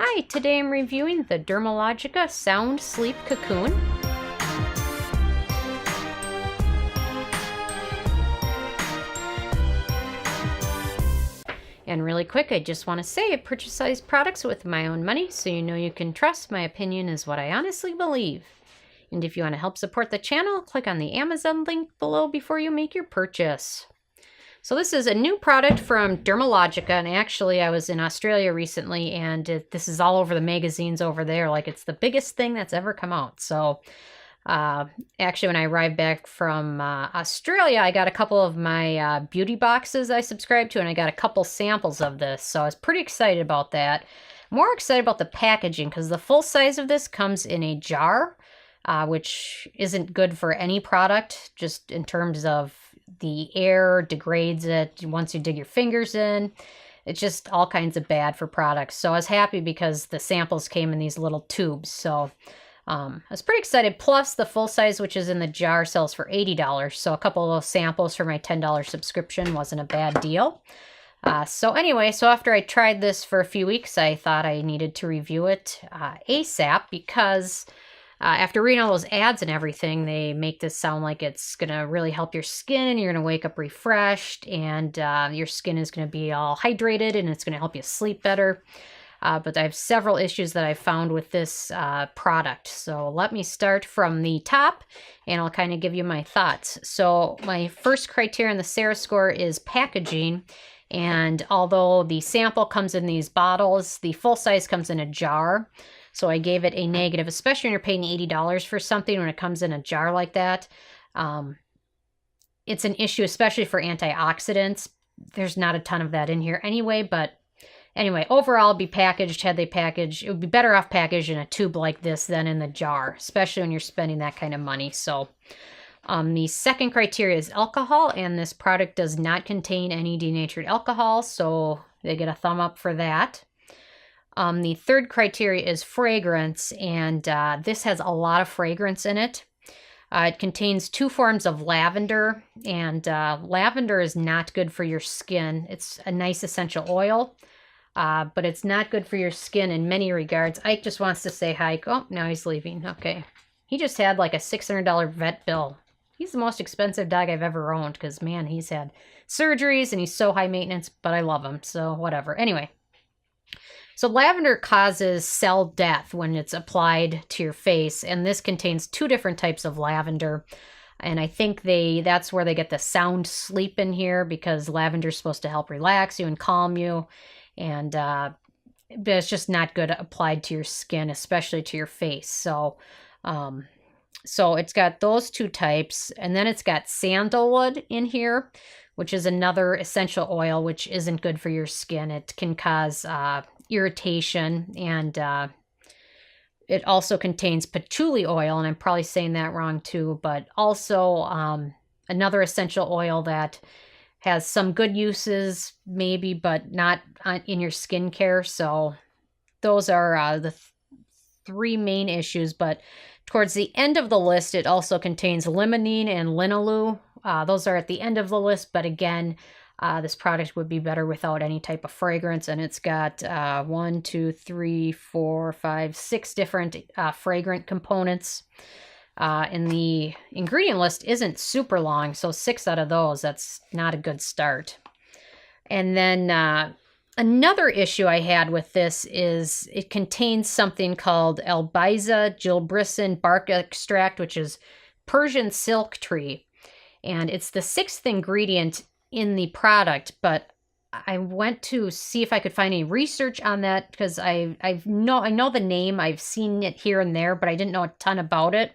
Hi, today I'm reviewing the Dermalogica Sound Sleep Cocoon. And really quick, I just want to say I purchase these products with my own money, so you know you can trust my opinion is what I honestly believe. And if you want to help support the channel, click on the Amazon link below before you make your purchase. So this is a new product from Dermalogica, and actually I was in Australia recently, and this is all over the magazines over there, like it's the biggest thing that's ever come out. So actually when I arrived back from Australia, I got a couple of my beauty boxes I subscribe to, and I got a couple samples of this, so I was pretty excited about that. More excited about the packaging, because the full size of this comes in a jar, which isn't good for any product, just in terms of the air degrades it once you dig your fingers in. It's just all kinds of bad for products. So I was happy because the samples came in these little tubes. So I was pretty excited. Plus the full size, which is in the jar, sells for $80. So a couple of those samples for my $10 subscription wasn't a bad deal. So anyway, so after I tried this for a few weeks, I thought I needed to review it ASAP, because after reading all those ads and everything, they make this sound like it's going to really help your skin, and you're going to wake up refreshed, and your skin is going to be all hydrated, and it's going to help you sleep better. But I have several issues that I've found with this product. So let me start from the top, and I'll kind of give you my thoughts. So my first criteria in the Sarah score is packaging. And although the sample comes in these bottles, the full size comes in a jar. So I gave it a negative, especially when you're paying $80 for something when it comes in a jar like that. It's an issue, especially for antioxidants. There's not a ton of that in here anyway, but anyway, overall, it'd be packaged, had they packaged, it would be better off packaged in a tube like this than in the jar, especially when you're spending that kind of money. So the second criteria is alcohol, and this product does not contain any denatured alcohol, so they get a thumb up for that. The third criteria is fragrance, and this has a lot of fragrance in it. It contains 2 forms of lavender, and lavender is not good for your skin. It's a nice essential oil, but it's not good for your skin in many regards. Ike just wants to say hi. Oh, now he's leaving. Okay. He just had like a $600 vet bill. He's the most expensive dog I've ever owned, because, man, he's had surgeries, and he's so high maintenance, but I love him, so whatever. Anyway. So lavender causes cell death when it's applied to your face, and this contains 2 different types of lavender. And I think that's where they get the sound sleep in here, because lavender is supposed to help relax you and calm you. And but it's just not good applied to your skin, especially to your face. So so it's got those 2 types, and then it's got sandalwood in here, which is another essential oil, which isn't good for your skin. It can cause irritation, and it also contains patchouli oil, and I'm probably saying that wrong too, but also another essential oil that has some good uses maybe, but not in your skincare. So those are the 3 main issues. But towards the end of the list, it also contains limonene and linalool. Those are at the end of the list, but again, this product would be better without any type of fragrance, and it's got 1, 2, 3, 4, 5, 6 different fragrant components. And the ingredient list isn't super long, so 6 out of those, that's not a good start. And then another issue I had with this is it contains something called Albizia Julibrissin Bark Extract, which is Persian Silk Tree. And it's the 6th ingredient in the product, but I went to see if I could find any research on that, because I know the name, I've seen it here and there, but I didn't know a ton about it.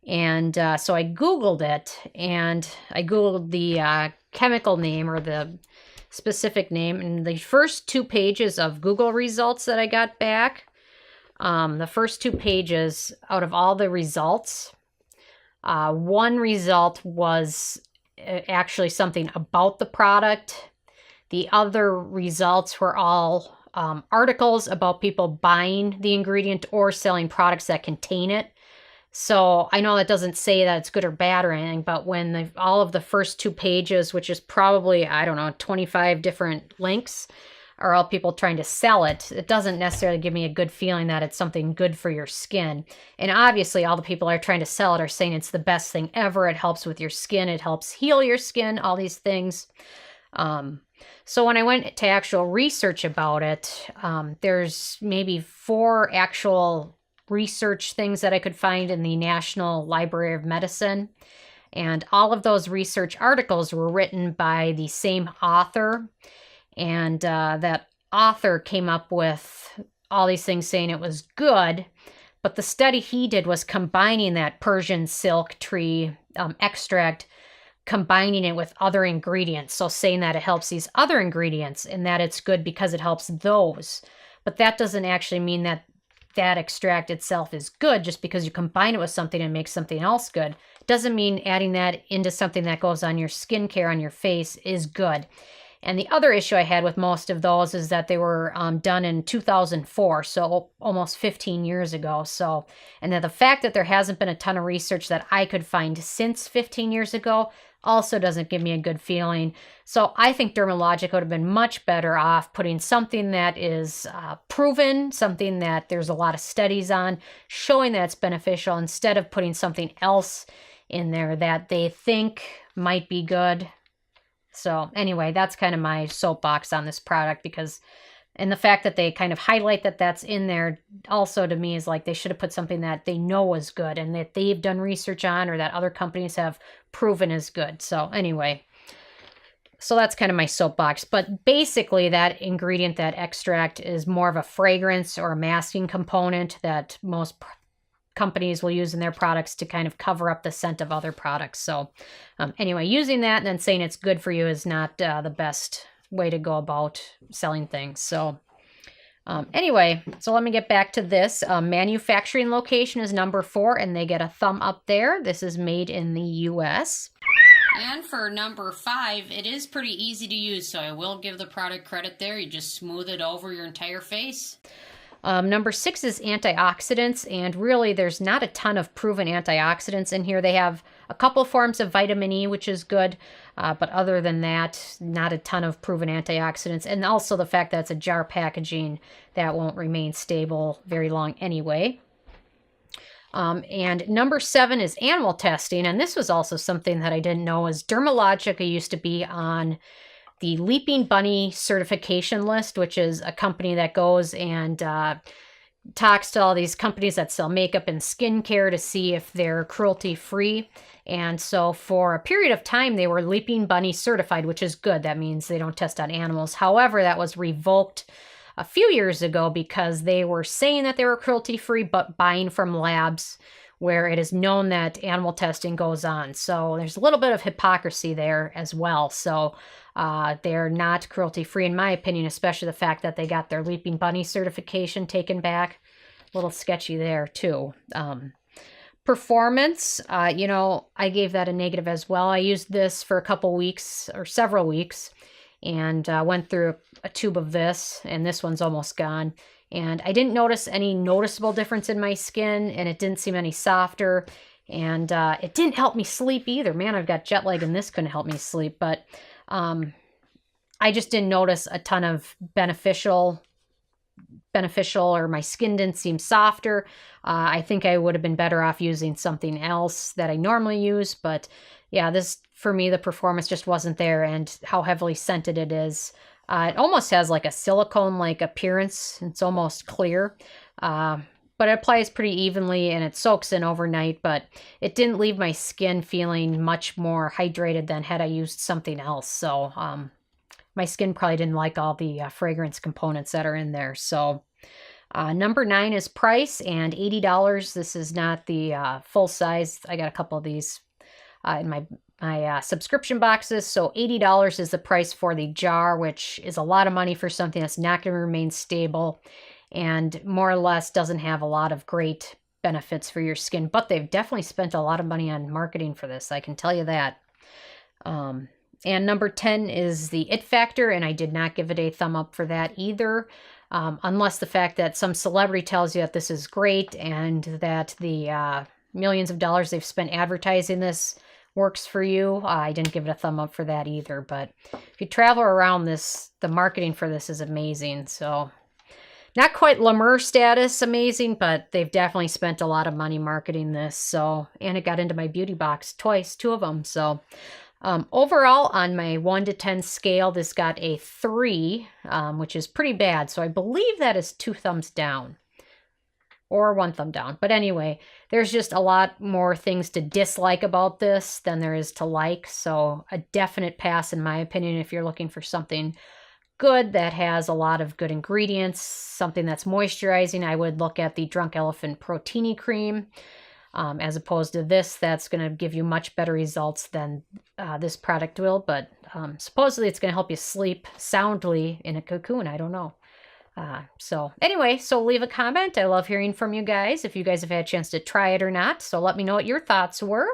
And so I Googled it, and I Googled the chemical name, or the specific name, and the first 2 pages of Google results that I got back, the first 2 pages out of all the results, one result was actually something about the product. The other results were all articles about people buying the ingredient or selling products that contain it. So I know that doesn't say that it's good or bad or anything, but when all of the first 2 pages, which is probably, I don't know, 25 different links, are all people trying to sell it, it doesn't necessarily give me a good feeling that it's something good for your skin. And obviously all the people are trying to sell it are saying it's the best thing ever. It helps with your skin. It helps heal your skin, all these things. So when I went to actual research about it, there's maybe 4 actual research things that I could find in the National Library of Medicine. And all of those research articles were written by the same author. And that author came up with all these things saying it was good. But the study he did was combining that Persian Silk Tree extract, combining it with other ingredients. So saying that it helps these other ingredients and that it's good because it helps those. But that doesn't actually mean that that extract itself is good just because you combine it with something and make something else good. It doesn't mean adding that into something that goes on your skincare on your face is good. And the other issue I had with most of those is that they were done in 2004, so almost 15 years ago. So, and then the fact that there hasn't been a ton of research that I could find since 15 years ago also doesn't give me a good feeling. So I think Dermalogica would have been much better off putting something that is proven, something that there's a lot of studies on, showing that it's beneficial, instead of putting something else in there that they think might be good. So anyway, that's kind of my soapbox on this product, because, and the fact that they kind of highlight that that's in there also to me is like they should have put something that they know is good and that they've done research on or that other companies have proven is good. So anyway, so that's kind of my soapbox. But basically that ingredient, that extract, is more of a fragrance or a masking component that most companies will use in their products to kind of cover up the scent of other products. So anyway, using that and then saying it's good for you is not the best way to go about selling things. So anyway, so let me get back to this. Manufacturing location is number 4, and they get a thumb up there. This is made in the US. And for number 5, it is pretty easy to use, so I will give the product credit there. You just smooth it over your entire face. Number 6 is antioxidants, and really there's not a ton of proven antioxidants in here. They have a couple forms of vitamin E, which is good, but other than that, not a ton of proven antioxidants. And also the fact that it's a jar packaging, that won't remain stable very long anyway. And number 7 is animal testing, and this was also something that I didn't know, is Dermalogica used to be on the Leaping Bunny certification list, which is a company that goes and talks to all these companies that sell makeup and skincare to see if they're cruelty-free. And so for a period of time, they were Leaping Bunny certified, which is good. That means they don't test on animals. However, that was revoked a few years ago because they were saying that they were cruelty-free, but buying from labs where it is known that animal testing goes on. So there's a little bit of hypocrisy there as well. So they're not cruelty-free, in my opinion, especially the fact that they got their Leaping Bunny certification taken back. A little sketchy there, too. Performance, I gave that a negative as well. I used this for a couple weeks, or several weeks, and went through a tube of this, and this one's almost gone. And I didn't notice any noticeable difference in my skin, and it didn't seem any softer, and it didn't help me sleep either. Man, I've got jet lag, and this couldn't help me sleep, but I just didn't notice a ton of beneficial, or my skin didn't seem softer. I think I would have been better off using something else that I normally use, but yeah, this, for me, the performance just wasn't there, and how heavily scented it is. It almost has like a silicone-like appearance. It's almost clear, but it applies pretty evenly and it soaks in overnight, but it didn't leave my skin feeling much more hydrated than had I used something else. So my skin probably didn't like all the fragrance components that are in there. So number 9 is price, and $80. This is not the full size. I got a couple of these in my subscription boxes. So $80 is the price for the jar, which is a lot of money for something that's not going to remain stable and more or less doesn't have a lot of great benefits for your skin. But they've definitely spent a lot of money on marketing for this, I can tell you that. And number 10 is the it factor, and I did not give it a thumb up for that either. Unless the fact that some celebrity tells you that this is great and that the millions of dollars they've spent advertising this works for you. I didn't give it a thumb up for that either, but if you travel around this, the marketing for this is amazing. So not quite La Mer status amazing, but they've definitely spent a lot of money marketing this. So, and it got into my beauty box twice, 2 of them. So overall, on my 1 to 10 scale, this got a 3, which is pretty bad. So I believe that is 2 thumbs down or 1 thumb down. But anyway, there's just a lot more things to dislike about this than there is to like. So a definite pass, in my opinion, if you're looking for something good that has a lot of good ingredients, something that's moisturizing. I would look at the Drunk Elephant Protini Cream as opposed to this. That's going to give you much better results than this product will, but supposedly it's going to help you sleep soundly in a cocoon. I don't know. So anyway, so leave a comment. I love hearing from you guys if you guys have had a chance to try it or not. So let me know what your thoughts were.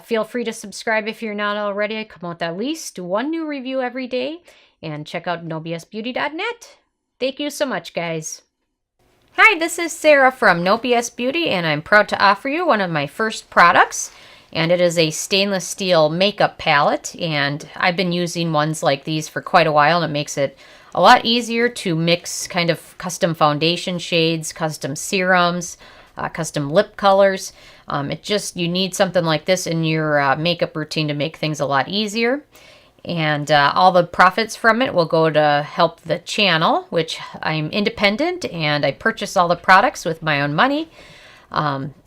Feel free to subscribe if you're not already. I come out with at least 1 new review every day. And check out nobsbeauty.net. Thank you so much, guys. Hi, this is Sarah from No BS Beauty, and I'm proud to offer you one of my first products. And it is a stainless steel makeup palette. And I've been using ones like these for quite a while, and it makes it a lot easier to mix kind of custom foundation shades, custom serums, custom lip colors. You need something like this in your makeup routine to make things a lot easier. And all the profits from it will go to help the channel, which I'm independent and I purchase all the products with my own money.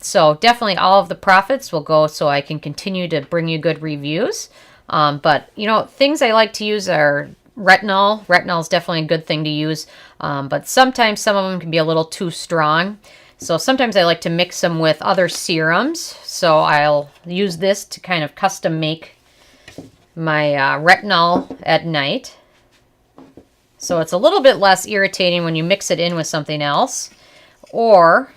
So definitely all of the profits will go so I can continue to bring you good reviews. But, you know, things I like to use are retinol. Retinol is definitely a good thing to use. But sometimes some of them can be a little too strong. So sometimes I like to mix them with other serums. So I'll use this to kind of custom make my retinol at night. So it's a little bit less irritating when you mix it in with something else. Or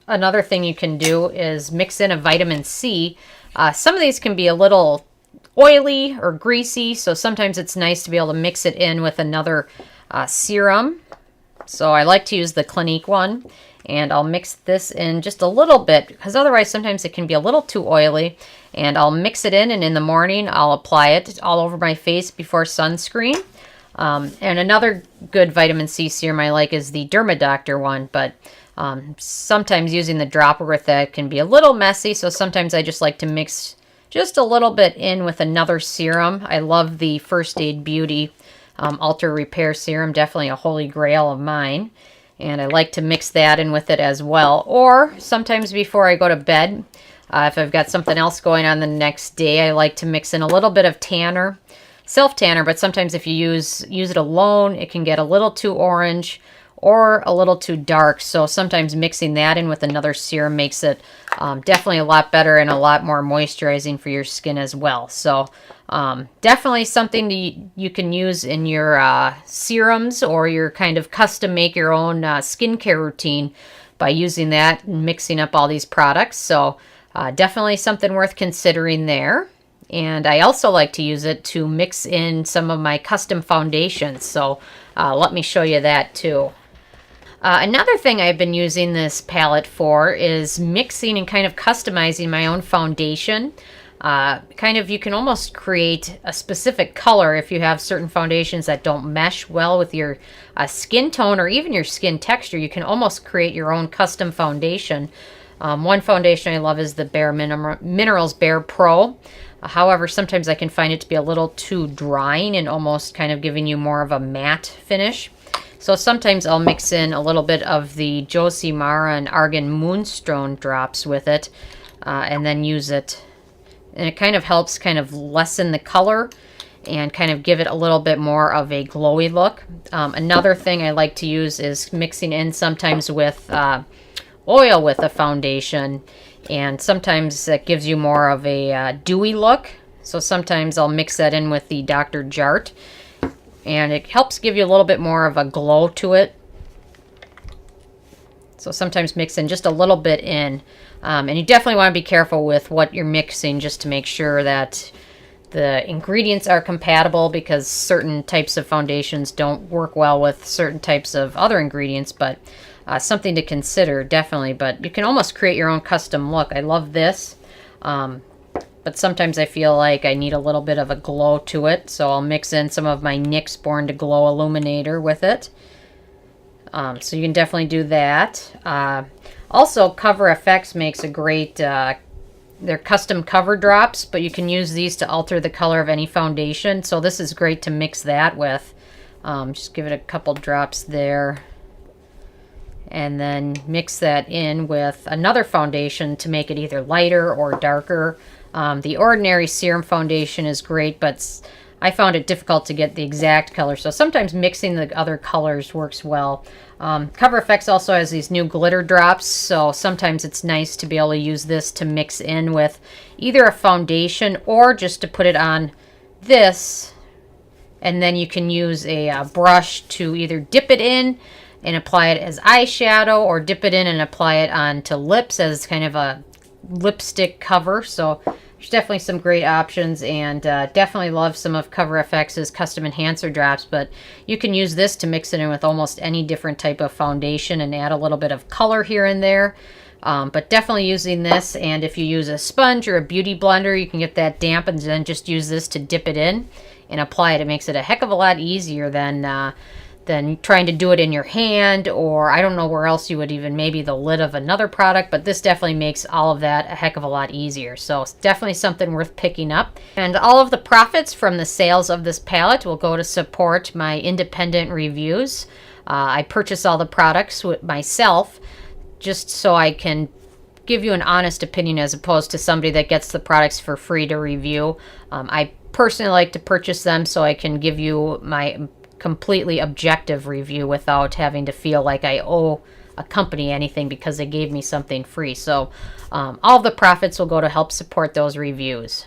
another thing you can do is mix in a vitamin C. Some of these can be a little oily or greasy, so sometimes it's nice to be able to mix it in with another serum. So I like to use the Clinique one, and I'll mix this in just a little bit because otherwise sometimes it can be a little too oily. And I'll mix it in, and in the morning I'll apply it all over my face before sunscreen. And another good vitamin C serum I like is the Dermalogica one, but sometimes using the dropper with that can be a little messy, so sometimes I just like to mix just a little bit in with another serum. I love the First Aid Beauty Ultra Repair Serum, definitely a holy grail of mine. And I like to mix that in with it as well. Or sometimes before I go to bed, if I've got something else going on the next day, I like to mix in a little bit of tanner, self-tanner, but sometimes if you use it alone, it can get a little too orange or a little too dark. So sometimes mixing that in with another serum makes it definitely a lot better and a lot more moisturizing for your skin as well. So definitely something you can use in your serums or your kind of custom make your own skincare routine by using that and mixing up all these products. So definitely something worth considering there. And I also like to use it to mix in some of my custom foundations. So let me show you that too. Another thing I've been using this palette for is mixing and kind of customizing my own foundation. You can almost create a specific color if you have certain foundations that don't mesh well with your skin tone or even your skin texture. You can almost create your own custom foundation. One foundation I love is the Bare Minerals Bare Pro. However, sometimes I can find it to be a little too drying and almost kind of giving you more of a matte finish. So sometimes I'll mix in a little bit of the Josie Mara and Argan Moonstone drops with it and then use it. And it kind of helps kind of lessen the color and kind of give it a little bit more of a glowy look. Another thing I like to use is mixing in sometimes with oil with a foundation, and sometimes that gives you more of a dewy look. So sometimes I'll mix that in with the Dr. Jart, and it helps give you a little bit more of a glow to it. So sometimes mix in just a little bit in. And you definitely want to be careful with what you're mixing just to make sure that the ingredients are compatible, because certain types of foundations don't work well with certain types of other ingredients, but something to consider, definitely. But you can almost create your own custom look. I love this. But but sometimes I feel like I need a little bit of a glow to it, so I'll mix in some of my NYX Born to Glow Illuminator with it. So you can definitely do that. Also, Cover FX makes a great, they're custom cover drops, but you can use these to alter the color of any foundation. So this is great to mix that with. Just give it a couple drops there. And then mix that in with another foundation to make it either lighter or darker. The Ordinary Serum Foundation is great, but I found it difficult to get the exact color, so sometimes mixing the other colors works well. Cover FX also has these new glitter drops, so sometimes it's nice to be able to use this to mix in with either a foundation or just to put it on this, and then you can use a brush to either dip it in and apply it as eyeshadow, or dip it in and apply it onto lips as kind of a lipstick cover. So there's definitely some great options, and definitely love some of Cover FX's custom enhancer drops, but you can use this to mix it in with almost any different type of foundation and add a little bit of color here and there. But definitely using this, and if you use a sponge or a beauty blender, you can get that damp and then just use this to dip it in and apply it. It makes it a heck of a lot easier than trying to do it in your hand, or I don't know where else you would even, maybe the lid of another product, but this definitely makes all of that a heck of a lot easier. So it's definitely something worth picking up. And all of the profits from the sales of this palette will go to support my independent reviews. I purchase all the products myself just so I can give you an honest opinion as opposed to somebody that gets the products for free to review. I personally like to purchase them so I can give you my completely objective review without having to feel like I owe a company anything because they gave me something free. So all of the profits will go to help support those reviews.